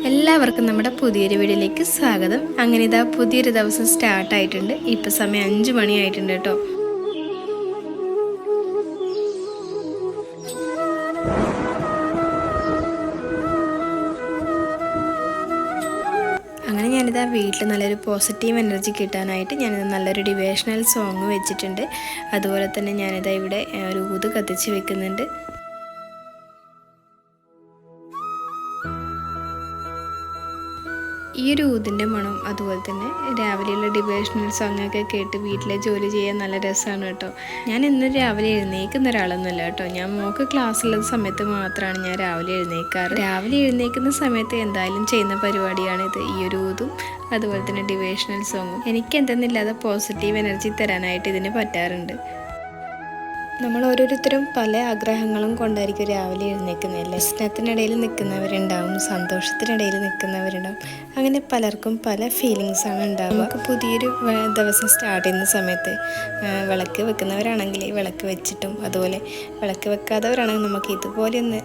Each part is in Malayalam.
എല്ലാവർക്കും നമ്മുടെ പുതിയൊരു വീഡിയോയിലേക്ക് സ്വാഗതം. അങ്ങനെ ഇതാ പുതിയൊരു ദിവസം സ്റ്റാർട്ടായിട്ടുണ്ട്. ഇപ്പം സമയം 5 മണിയായിട്ടുണ്ട് കേട്ടോ. അങ്ങനെ ഞാനിതാ വീട്ടിൽ നല്ലൊരു പോസിറ്റീവ് എനർജി കിട്ടാനായിട്ട് ഞാനിത് നല്ലൊരു ഡിവോഷണൽ സോങ് വെച്ചിട്ടുണ്ട്. അതുപോലെ തന്നെ ഞാനിതാ ഇവിടെ ഒരു ഊത് കത്തിച്ച് വെക്കുന്നുണ്ട്. ഈ ഒരു ഊതിൻ്റെ മണം അതുപോലെ തന്നെ രാവിലെയുള്ള ഡിവോഷണൽ സോങ്ങൊക്കെ കേട്ട് വീട്ടിലെ ജോലി ചെയ്യാൻ നല്ല രസമാണ് കേട്ടോ. ഞാൻ ഇന്ന് രാവിലെ എഴുന്നേൽക്കുന്ന ഒരാളൊന്നുമല്ല കേട്ടോ. ഞാൻ മോൾക്ക് ക്ലാസ്സുള്ള സമയത്ത് മാത്രമാണ് ഞാൻ രാവിലെ എഴുന്നേൽക്കാറ്. രാവിലെ എഴുന്നേൽക്കുന്ന സമയത്ത് എന്തായാലും ചെയ്യുന്ന പരിപാടിയാണിത്, ഈ ഒരു ഊതും അതുപോലെ തന്നെ ഡിവോഷണൽ സോങ്ങും. എനിക്ക് എന്തെന്നില്ലാതെ പോസിറ്റീവ് എനർജി തരാനായിട്ട് ഇതിന് പറ്റാറുണ്ട്. നമ്മൾ ഓരോരുത്തരും പല ആഗ്രഹങ്ങളും കൊണ്ടായിരിക്കും രാവിലെ എഴുന്നേൽക്കുന്നത്. ലക്ഷണത്തിനിടയിൽ നിൽക്കുന്നവരുണ്ടാവും, സന്തോഷത്തിനിടയിൽ നിൽക്കുന്നവരുണ്ടാവും. അങ്ങനെ പലർക്കും പല ഫീലിങ്സാണ് ഉണ്ടാവുക. നമുക്ക് പുതിയൊരു ദിവസം സ്റ്റാർട്ട് ചെയ്യുന്ന സമയത്ത് വിളക്ക് വെക്കുന്നവരാണെങ്കിൽ വിളക്ക് വെച്ചിട്ടും, അതുപോലെ വിളക്ക് വെക്കാത്തവരാണെങ്കിൽ നമുക്ക് ഇതുപോലെ ഒന്ന്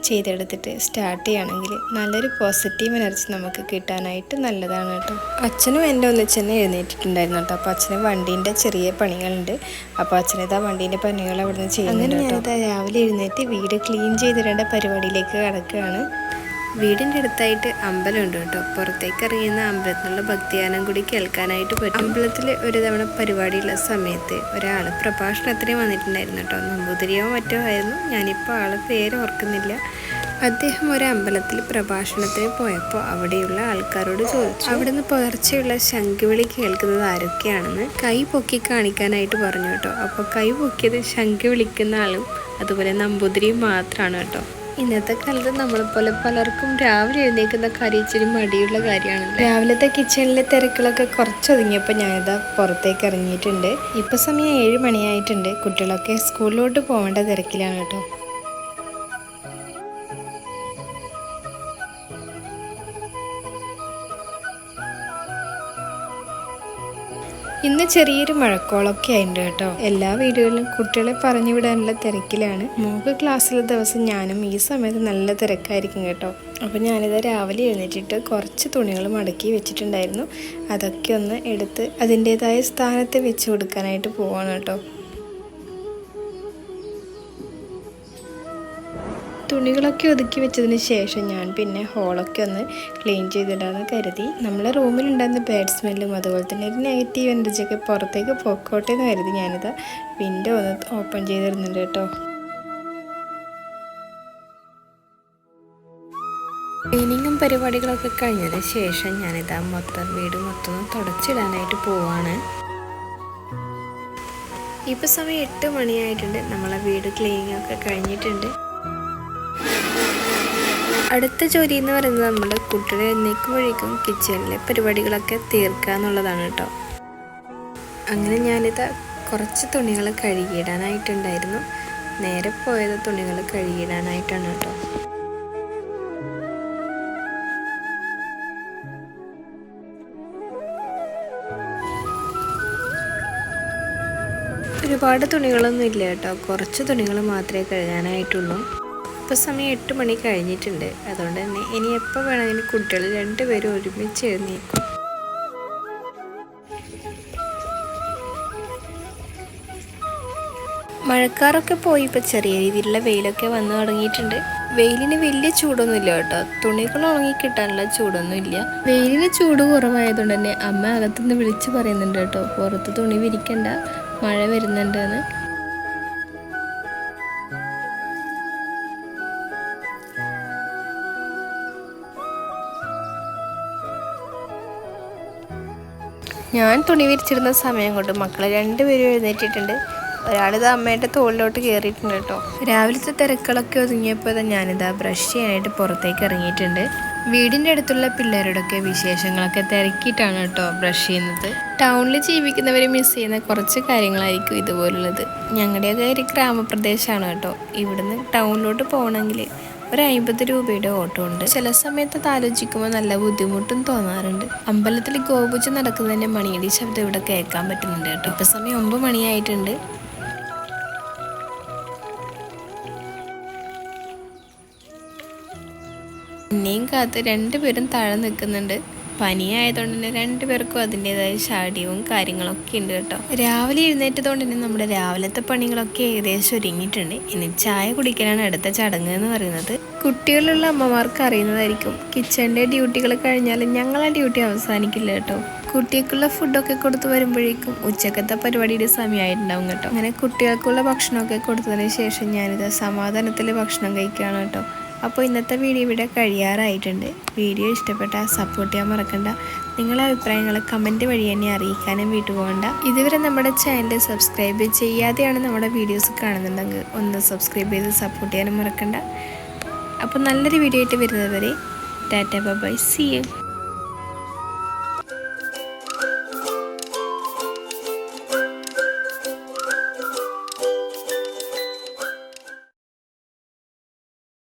ചെയ്തെടുത്തിട്ട് സ്റ്റാർട്ട് ചെയ്യുകയാണെങ്കിൽ നല്ലൊരു പോസിറ്റീവ് എനർജി നമുക്ക് കിട്ടാനായിട്ട് നല്ലതാണ് കേട്ടോ. അച്ഛനും എൻ്റെ ഒന്നിച്ചെന്നെ എഴുന്നേറ്റിട്ടുണ്ടായിരുന്നു കേട്ടോ. അപ്പോൾ അച്ഛന് വണ്ടീൻ്റെ ചെറിയ പണികളുണ്ട്. അപ്പോൾ അച്ഛനിതാ വണ്ടീൻ്റെ പണികൾ അവിടെ നിന്ന് ചെയ്യുന്നുണ്ട്. അങ്ങനെ ഞാനിതാ രാവിലെ എഴുന്നേറ്റ് വീട് ക്ലീൻ ചെയ്തിടേണ്ട പരിപാടിയിലേക്ക് കിടക്കുകയാണ്. വീടിൻ്റെ അടുത്തായിട്ട് അമ്പലമുണ്ട് കേട്ടോ. പുറത്തേക്ക് ഇറങ്ങിയുന്ന അമ്പലത്തിലുള്ള ഭക്തിഗാനം കൂടി കേൾക്കാനായിട്ട് പറ്റും. അമ്പലത്തിൽ ഒരു തവണ പരിപാടിയുള്ള സമയത്ത് ഒരാൾ പ്രഭാഷണത്തിന് വന്നിട്ടുണ്ടായിരുന്നു കേട്ടോ. നമ്പൂതിരിയോ മറ്റോ ആയിരുന്നു, ഞാനിപ്പോൾ ആളെ പേര് ഓർക്കുന്നില്ല. അദ്ദേഹം ഒരു അമ്പലത്തിൽ പ്രഭാഷണത്തിന് പോയപ്പോൾ അവിടെയുള്ള ആൾക്കാരോട് ചോദിച്ചു, അവിടുന്ന് പുലർച്ചെയുള്ള ശംഖുവിളി കേൾക്കുന്നത് ആരൊക്കെയാണെന്ന് കൈ പൊക്കി കാണിക്കാനായിട്ട് പറഞ്ഞു കേട്ടോ. അപ്പോൾ കൈ പൊക്കിയത് ശംഖ് വിളിക്കുന്ന ആളും അതുപോലെ നമ്പൂതിരിയും മാത്രമാണ് കേട്ടോ. ഇന്നത്തെ കാലത്ത് നമ്മളെപ്പോലെ പലർക്കും രാവിലെ എഴുന്നേൽക്കുന്ന കാര്യം ഇച്ചിരി മടിയുള്ള കാര്യമാണ്. രാവിലത്തെ കിച്ചണിലെ തിരക്കുകളൊക്കെ കുറച്ചൊതുങ്ങിയപ്പോൾ ഞാനിതാ പുറത്തേക്ക് ഇറങ്ങിയിട്ടുണ്ട്. ഇപ്പം സമയം 7 മണിയായിട്ടുണ്ട്. കുട്ടികളൊക്കെ സ്കൂളിലോട്ട് പോകേണ്ട തിരക്കിലാണ് കേട്ടോ. ഇന്ന് ചെറിയൊരു മഴക്കോളൊക്കെ ആയിട്ടുണ്ട് കേട്ടോ. എല്ലാ വീടുകളിലും കുട്ടികളെ പറഞ്ഞു വിടാനുള്ള തിരക്കിലാണ്. മോൾക്ക് ക്ലാസ്സിലെ ദിവസം ഞാനും ഈ സമയത്ത് നല്ല തിരക്കായിരിക്കും കേട്ടോ. അപ്പോൾ ഞാനിത് രാവിലെ എഴുന്നേറ്റിട്ട് കുറച്ച് തുണികൾ മടക്കി വെച്ചിട്ടുണ്ടായിരുന്നു. അതൊക്കെ ഒന്ന് എടുത്ത് അതിൻ്റേതായ സ്ഥാനത്ത് വെച്ച് കൊടുക്കാനായിട്ട് പോവാണ് കേട്ടോ. തുണികളൊക്കെ ഒതുക്കി വെച്ചതിന് ശേഷം ഞാൻ പിന്നെ ഹോളൊക്കെ ഒന്ന് ക്ലീൻ ചെയ്തിടാമെന്ന് കരുതി. നമ്മളെ റൂമിലുണ്ടായിരുന്ന ബാഡ് സ്മെല്ലും അതുപോലെ തന്നെ ഒരു നെഗറ്റീവ് എനർജിയൊക്കെ പുറത്തേക്ക് പൊക്കോട്ടെ എന്ന് കരുതി ഞാനിത് വിൻഡോ ഒന്ന് ഓപ്പൺ ചെയ്തിരുന്നുണ്ട് കേട്ടോ. ക്ലീനിങ്ങും പരിപാടികളൊക്കെ കഴിഞ്ഞതിന് ശേഷം ഞാനിതാ വീട് മൊത്തം തുടച്ചിടാനായിട്ട് പോവാണ്. ഇപ്പം സമയം 8 മണിയായിട്ടുണ്ട്. നമ്മളെ വീട് ക്ലീനിങ് ഒക്കെ കഴിഞ്ഞിട്ടുണ്ട്. അടുത്ത ജോലി എന്ന് പറയുന്നത് നമ്മൾ കുട്ടികളെ എഴുന്നേൽക്കുമ്പോഴേക്കും കിച്ചണിലെ പരിപാടികളൊക്കെ തീർക്കുക എന്നുള്ളതാണ് കേട്ടോ. അങ്ങനെ ഞാനിത് കുറച്ച് തുണികൾ കഴുകിയിടാനായിട്ടുണ്ടായിരുന്നു. നേരെ പോയത് തുണികൾ കഴുകിയിടാനായിട്ടാണ് കേട്ടോ. ഒരുപാട് തുണികളൊന്നും ഇല്ല കേട്ടോ. കുറച്ച് തുണികൾ മാത്രമേ കഴുകാനായിട്ടുള്ളൂ. ഇപ്പോൾ സമയം 8 മണി കഴിഞ്ഞിട്ടുണ്ട്. അതുകൊണ്ട് തന്നെ ഇനി എപ്പോൾ വേണമെങ്കിലും കുട്ടികൾ 2 പേരും ഒരുമിച്ച് എഴുന്നേൽക്കും. മഴക്കാറൊക്കെ പോയി ഇപ്പോൾ ചെറിയ രീതിയിലുള്ള വെയിലൊക്കെ വന്നു തുടങ്ങിയിട്ടുണ്ട്. വെയിലിന് വലിയ ചൂടൊന്നുമില്ല കേട്ടോ. തുണികൾ ഉണങ്ങി കിട്ടാനുള്ള ചൂടൊന്നുമില്ല. വെയിലിന് ചൂട് കുറവായതുകൊണ്ട് തന്നെ അമ്മ അകത്തുനിന്ന് വിളിച്ച് പറയുന്നുണ്ട് കേട്ടോ, പുറത്ത് തുണി വിരിക്കണ്ട, മഴ വരുന്നുണ്ടെന്ന്. ഞാൻ തുണി വിരിച്ചിരുന്ന സമയം കൊണ്ട് മക്കളെ 2 പേരും എഴുന്നേറ്റിട്ടുണ്ട്. ഒരാളിത് അമ്മയുടെ തോളിലോട്ട് കയറിയിട്ടുണ്ട് കേട്ടോ. രാവിലത്തെ തിരക്കുകളൊക്കെ ഒതുങ്ങിയപ്പോൾ ഞാനിതാ ബ്രഷ് ചെയ്യാനായിട്ട് പുറത്തേക്ക് ഇറങ്ങിയിട്ടുണ്ട്. വീടിൻ്റെ അടുത്തുള്ള പിള്ളേരോടൊക്കെ വിശേഷങ്ങളൊക്കെ തിരക്കിയിട്ടാണ് കേട്ടോ ബ്രഷ് ചെയ്യുന്നത്. ടൗണിൽ ജീവിക്കുന്നവർ മിസ് ചെയ്യുന്ന കുറച്ച് കാര്യങ്ങളായിരിക്കും ഇതുപോലുള്ളത്. ഞങ്ങളുടെയൊക്കെ ഒരു ഗ്രാമപ്രദേശമാണ് കേട്ടോ. ഇവിടുന്ന് ടൗണിലോട്ട് പോകണമെങ്കിൽ ഒരു 50 രൂപയുടെ ഓട്ടോ ഉണ്ട്. ചില സമയത്ത് അത് ആലോചിക്കുമ്പോൾ നല്ല ബുദ്ധിമുട്ടും തോന്നാറുണ്ട്. അമ്പലത്തിൽ ഗോപൂജ നടക്കുന്നതിൻ്റെ മണിയടി ശബ്ദം ഇവിടെ കേൾക്കാൻ പറ്റുന്നുണ്ട് കേട്ടോ. ഇപ്പം സമയം 9 മണിയായിട്ടുണ്ട്. പിന്നെയും കാത്ത് രണ്ടുപേരും താഴെ നിൽക്കുന്നുണ്ട്. പനിയായതുകൊണ്ട് തന്നെ രണ്ടുപേർക്കും അതിൻ്റെതായ ശാഠ്യവും കാര്യങ്ങളൊക്കെ ഉണ്ട് കേട്ടോ. രാവിലെ എഴുന്നേറ്റതുകൊണ്ട് തന്നെ നമ്മുടെ രാവിലത്തെ പണികളൊക്കെ ഏകദേശം ഒരുങ്ങിയിട്ടുണ്ട്. ഇനി ചായ കുടിക്കാനാണ് അടുത്ത ചടങ്ങ് എന്ന് പറയുന്നത്. കുട്ടികളുള്ള അമ്മമാർക്ക് അറിയുന്നതായിരിക്കും, കിച്ചണിൻ്റെ ഡ്യൂട്ടികൾ കഴിഞ്ഞാൽ ഞങ്ങളെ ഡ്യൂട്ടി അവസാനിക്കില്ല കേട്ടോ. കുട്ടികൾക്കുള്ള ഫുഡൊക്കെ കൊടുത്തു വരുമ്പോഴേക്കും ഉച്ചക്കത്തെ പരിപാടിയുടെ സമയമായിട്ടുണ്ടാവും കേട്ടോ. അങ്ങനെ കുട്ടികൾക്കുള്ള ഭക്ഷണമൊക്കെ കൊടുത്തതിന് ശേഷം ഞാനിത് സമാധാനത്തിൽ ഭക്ഷണം കഴിക്കുകയാണ് കേട്ടോ. അപ്പോൾ ഇന്നത്തെ വീഡിയോ ഇവിടെ കഴിയാറായിട്ടുണ്ട്. വീഡിയോ ഇഷ്ടപ്പെട്ടാൽ സപ്പോർട്ട് ചെയ്യാൻ മറക്കണ്ട. നിങ്ങളുടെ അഭിപ്രായങ്ങൾ കമൻറ്റ് വഴി എന്നെ അറിയിക്കാനും വിട്ടുപോകണ്ട. ഇതുവരെ നമ്മുടെ ചാനൽ സബ്സ്ക്രൈബ് ചെയ്യാതെയാണ് നമ്മുടെ വീഡിയോസ് കാണുന്നുണ്ടെങ്കിൽ ഒന്ന് സബ്സ്ക്രൈബ് ചെയ്ത് സപ്പോർട്ട് ചെയ്യാനും മറക്കണ്ട. അപ്പോൾ നല്ലൊരു വീഡിയോ ആയിട്ട് വരുന്നത് വരെ ടാറ്റ ബൈ, സീ യു.